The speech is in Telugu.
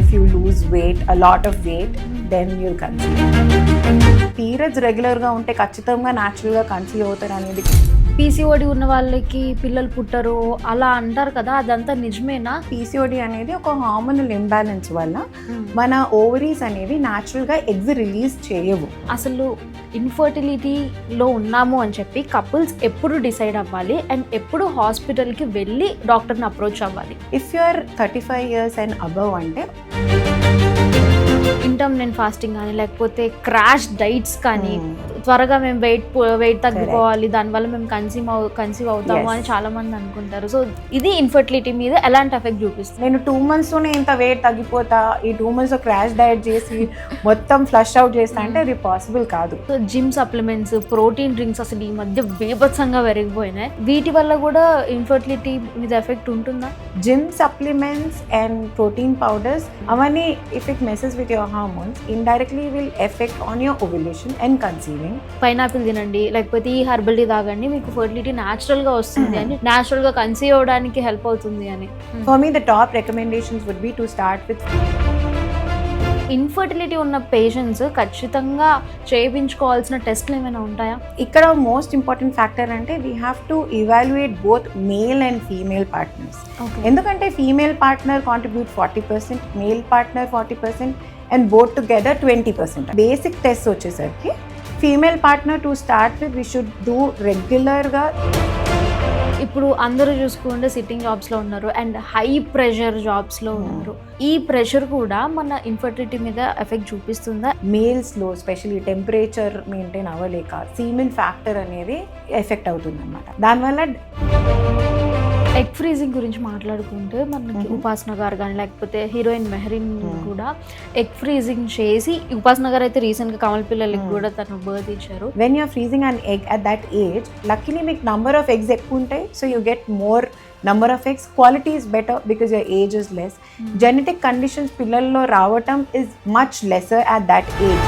If you lose weight, a lot of weight, then you'll conceive. Periods regular గా ఉంటే ఖచ్చితంగా న్యాచురల్ గా కన్సీవ్ అవుతారు అనేది. పీసీఓడి ఉన్న వాళ్ళకి పిల్లలు పుట్టరు అలా అంటారు కదా, అదంతా నిజమేనా? పీసీఓడి అనేది ఒక హార్మోనల్ ఇంబ్యాలెన్స్ వల్ల మన ఓవరీస్ అనేవి న్యాచురల్ గా ఎగ్స్ రిలీజ్ చేయవు. అసలు ఇన్ఫర్టిలిటీలో ఉన్నాము అని చెప్పి కపుల్స్ ఎప్పుడు డిసైడ్ అవ్వాలి అండ్ ఎప్పుడు హాస్పిటల్కి వెళ్ళి డాక్టర్ని అప్రోచ్ అవ్వాలి? If you are 35 years and above అంటే ఇంటర్మిటెంట్ ఫాస్టింగ్ కానీ లేకపోతే క్రాష్ డైట్స్ కానీ త్వరగా మేము వెయిట్ తగ్గిపోవాలి, దానివల్ల మేము కన్సీవ్ అవుతాము అని చాలా మంది అనుకుంటారు. సో ఇది ఇన్ఫర్టిలిటీ మీద ఎలాంటి ఎఫెక్ట్ చూపిస్తుంది? నేను 2 months లోనే ఇంత వెయిట్ తగ్గిపోతా, ఈ 2 months లో క్రాష్ డైట్ చేసి మొత్తం ఫ్లష్ అవుట్ చేస్తా అంటే అది పాసిబుల్ కాదు. So gym supplements, protein drinks అసలు ఈ మధ్య బీభత్సంగా పెరిగిపోయినాయి. వీటి వల్ల కూడా ఇన్ఫర్టిలిటీ మీద ఎఫెక్ట్ ఉంటుందా? Gym supplements and protein powders అవన్నీ if it messes with your hormones indirectly will effect on your ovulation and conceiving. Pineapple తినండి, లేకపోతే ఈ హెర్బల్ టీ తాగండి, మీకు ఫర్టిలిటీ న్యాచురల్ గా వస్తుంది అని, న్యాచురల్ గా కన్సీవ్ అవడానికి హెల్ప్ అవుతుంది అని. For me the top recommendations would be to start with. Infertility ఉన్న పేషెంట్స్ ఖచ్చితంగా చేయించుకోవాల్సిన టెస్ట్లు ఏమైనా ఉంటాయా? ఇక్కడ మోస్ట్ ఇంపార్టెంట్ ఫ్యాక్టర్ అంటే we have to evaluate both male and female partners. ఎందుకంటే female partner contribute 40%, male partner 40% and both together 20%. Basic test వచ్చేసరికి female partner to start with we should do రెగ్యులర్గా. ఇప్పుడు అందరూ చూసుకుంటే సిట్టింగ్ జాబ్స్లో ఉన్నారు అండ్ హై ప్రెషర్ జాబ్స్లో ఉన్నారు. ఈ ప్రెషర్ కూడా మన ఇన్ఫర్టిలిటీ మీద ఎఫెక్ట్ చూపిస్తుందా? మేల్స్లో స్పెషల్లీ టెంపరేచర్ మెయింటైన్ అవ్వలేక సీమెన్ ఫ్యాక్టర్ అనేది ఎఫెక్ట్ అవుతుంది అన్నమాట. దానివల్ల ఎగ్ ఫ్రీజింగ్ గురించి మాట్లాడుకుంటే మనకి ఉపాసన గారు కానీ లేకపోతే హీరోయిన్ మెహరీన్ కూడా ఎగ్ ఫ్రీజింగ్ చేసి, ఉపాసన గారు అయితే రీసెంట్గా కమల్ పిల్లలకి కూడా తను బర్త్ ఇచ్చారు. When you're freezing an egg at that age, luckily మీకు నంబర్ ఆఫ్ ఎగ్స్ ఎక్కువ ఉంటాయి, so you get more number of eggs. Quality is better because your age is less. Genetic conditions పిల్లల్లో రావటం is much lesser at that age.